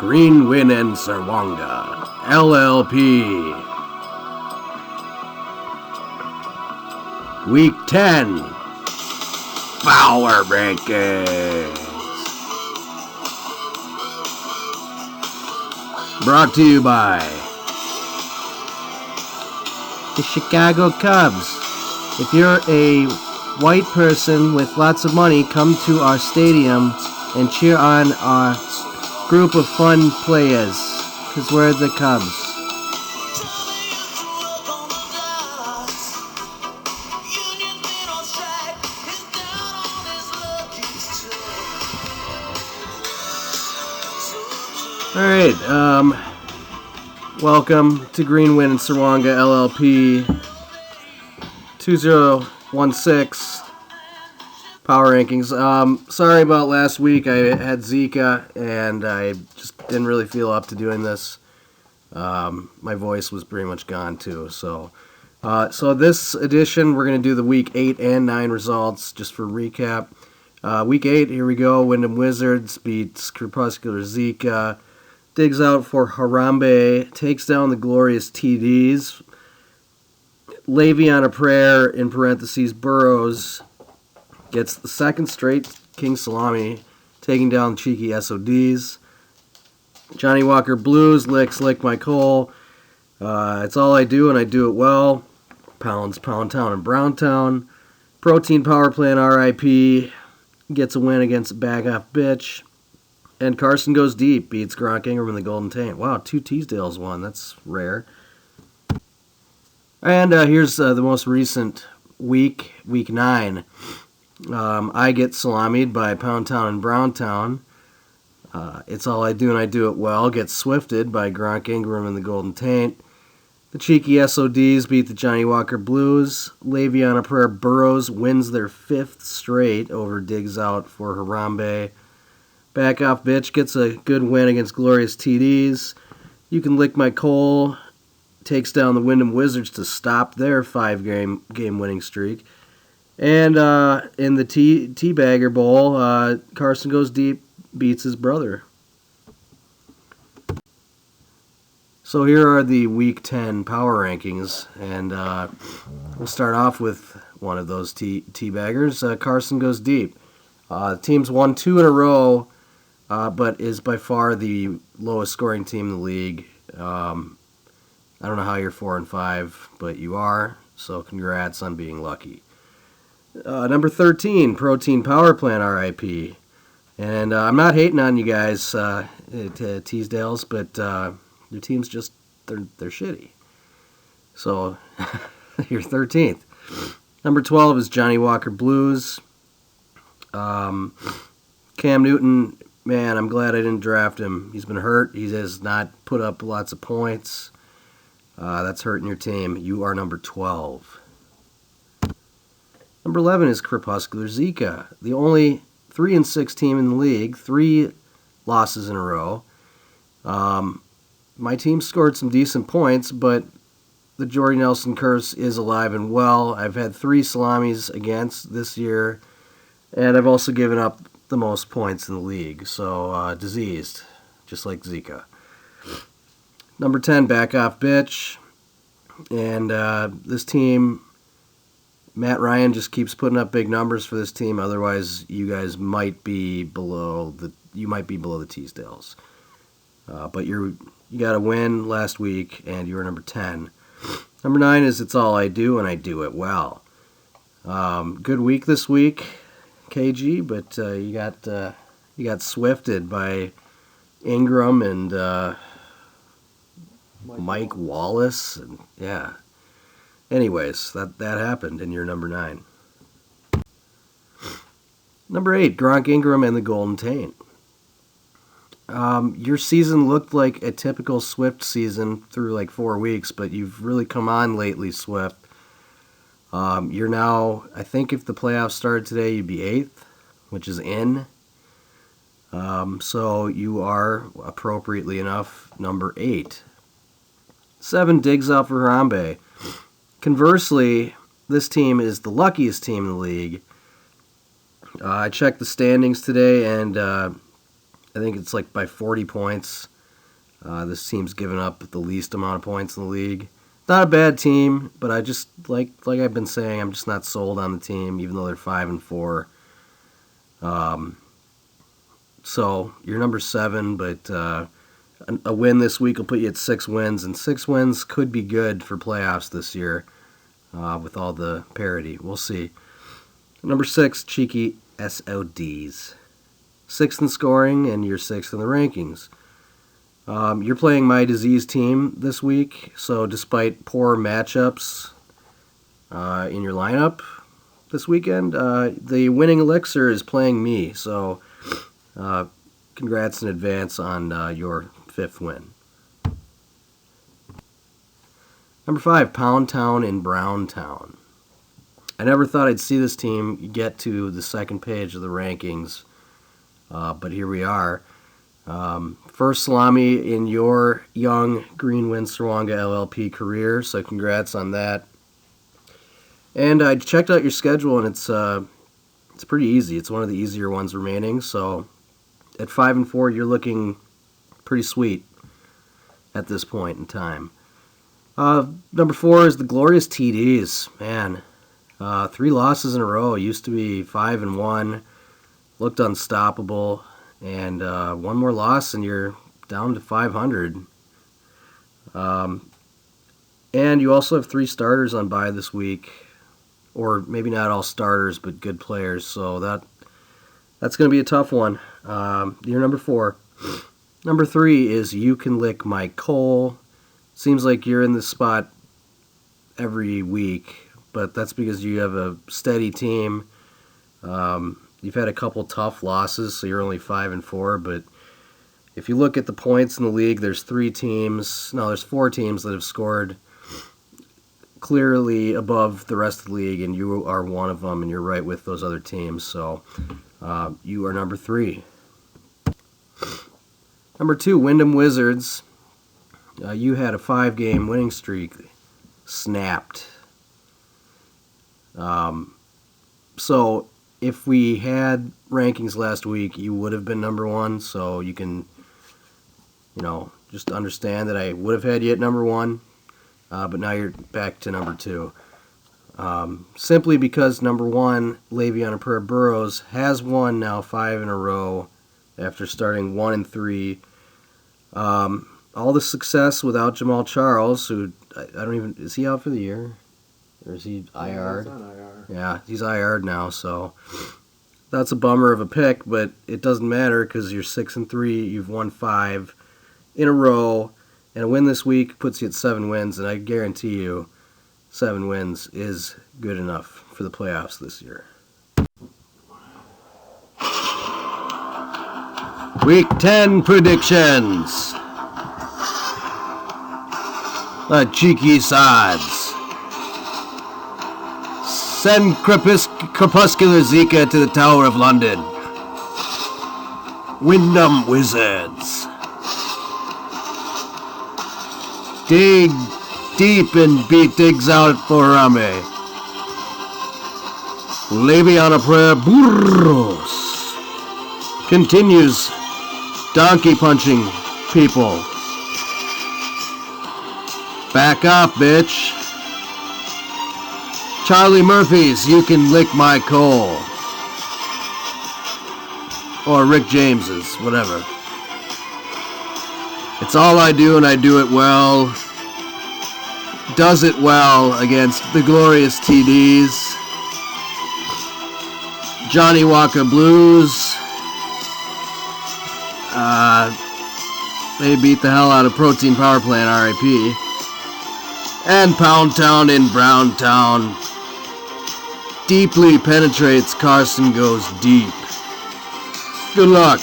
Greenwin and Sarwanga, LLP. Week 10, Power Rankings. Brought to you by the Chicago Cubs. If you're a white person with lots of money, come to our stadium and cheer on our group of fun players, because we're the Cubs. Alright, welcome to Greenwin and Sarwanga LLP 2016 Power Rankings. Sorry about last week. I had Zika and I just didn't really feel up to doing this. My voice was pretty much gone too. So this edition we're going to do the week 8 and 9 results just for recap. Week 8, here we go. Wyndham Wizards beats Crepuscular Zika. Digs out for Harambe, takes down the Glorious TDs. Le'Veon a Prayer, in parentheses, Burrows, gets the second straight King Salami, taking down Cheeky SODs. Johnny Walker Blues licks Lick My Coal. It's All I Do and I Do It Well. Pounds Pound Town and Brown Town. Protein Power Plant RIP gets a win against Bag Off Bitch. And Carson Goes Deep beats Gronk Ingram in the Golden Taint. Wow, 2 Teasdales won. That's rare. And here's the most recent week, week 9. I get salamied by Pound Town and Brown Town. It's All I Do and I Do It Well gets swifted by Gronk Ingram in the Golden Taint. The Cheeky SODs beat the Johnny Walker Blues. Le'Veon a Prayer Burrows wins their 5th straight over Digs Out for Harambe. Back Off Bitch gets a good win against Glorious TDs. You Can Lick My Coal takes down the Wyndham Wizards to stop their 5-game winning streak. And in the Teabagger Bowl, Carson Goes Deep beats his brother. So here are the Week 10 Power Rankings, and we'll start off with one of those Teabaggers, Carson Goes Deep. The team's won 2 in a row, but is by far the lowest scoring team in the league. I don't know how you're 4 and 5, but you are, so congrats on being lucky. Number 13, Protein Power Plant RIP. And I'm not hating on you guys, Teasdales, but your team's just, they're shitty. So you're 13th. Number 12 is Johnny Walker Blues. Cam Newton, man, I'm glad I didn't draft him. He's been hurt. He has not put up lots of points. That's hurting your team. You are number 12. Number 11 is Crepuscular Zika, the only 3-6 team in the league, 3 losses in a row. My team scored some decent points, but the Jordy Nelson curse is alive and well. I've had 3 salamis against this year, and I've also given up the most points in the league, so diseased, just like Zika. Number 10, Back Off Bitch, and this team, Matt Ryan just keeps putting up big numbers for this team. Otherwise, you guys might be below the Teasdales. But you got a win last week, and you were number 10. Number 9 is It's All I Do and I Do It Well. Good week this week, KG, but you got swifted by Ingram and Mike Wallace, and yeah. Anyways, that happened, and you're number 9. Number 8, Gronk Ingram and the Golden Taint. Your season looked like a typical Swift season through like 4 weeks, but you've really come on lately, Swift. You're now, I think if the playoffs started today, you'd be 8th, which is in. So you are, appropriately enough, number 8. 7, Digs Out for Harambe. Conversely, this team is the luckiest team in the league. I checked the standings today, and I think it's like by 40 points. This team's given up the least amount of points in the league. Not a bad team, but I just like I've been saying, I'm just not sold on the team, even though they're 5-4. So you're number 7, but a win this week will put you at 6 wins, and 6 wins could be good for playoffs this year with all the parity. We'll see. Number 6, cheeky SODs. 6th in scoring, and you're 6th in the rankings. You're playing my disease team this week, so despite poor matchups in your lineup this weekend, the winning elixir is playing me, so congrats in advance on your 5th win. Number 5, Pound Town in Brown Town. I never thought I'd see this team get to the second page of the rankings, but here we are. First salami in your young Green Srwanga LLP career, so congrats on that. And I checked out your schedule, and it's pretty easy. It's one of the easier ones remaining, so at 5-4, you're looking pretty sweet at this point in time. Number 4 is the glorious TDs. Man, 3 losses in a row. Used to be 5-1, looked unstoppable. And one more loss, and you're down to 500. And you also have 3 starters on bye this week, or maybe not all starters, but good players. So that's going to be a tough one. You're number 4. Number 3 is You Can Lick My Coal. Seems like you're in this spot every week, but that's because you have a steady team. You've had a couple tough losses, so you're only 5-4, but if you look at the points in the league, there's 4 teams that have scored clearly above the rest of the league, and you are one of them, and you're right with those other teams, so you are number 3. Number 2, Wyndham Wizards. You had a 5-game winning streak snapped. So if we had rankings last week, you would have been number 1, so you can, just understand that I would have had you at number 1, but now you're back to number 2. Simply because number 1, Le'Veon Prayer Burrows, has won now 5 in a row after starting 1-3. All the success without Jamal Charles, who is he out for the year? Or is he IR'd? Yeah, he's IR'd now, so that's a bummer of a pick, but it doesn't matter because you're 6-3, you've won 5 in a row, and a win this week puts you at 7 wins, and I guarantee you 7 wins is good enough for the playoffs this year. Week 10 predictions. The cheeky sods. Send crepuscular Zika to the Tower of London. Wyndham Wizards. Dig deep and beat digs out for Rame. Le'Veon Prayer Burros continues donkey punching people. Back off, bitch. Charlie Murphy's You Can Lick My Coal. Or Rick James's, whatever. It's all I do, and I do it well. Does it well against the glorious TDs. Johnny Walker Blues. They beat the hell out of Protein Power Plant, RIP. And Pound Town in Brown Town deeply penetrates. Carson goes deep. Good luck.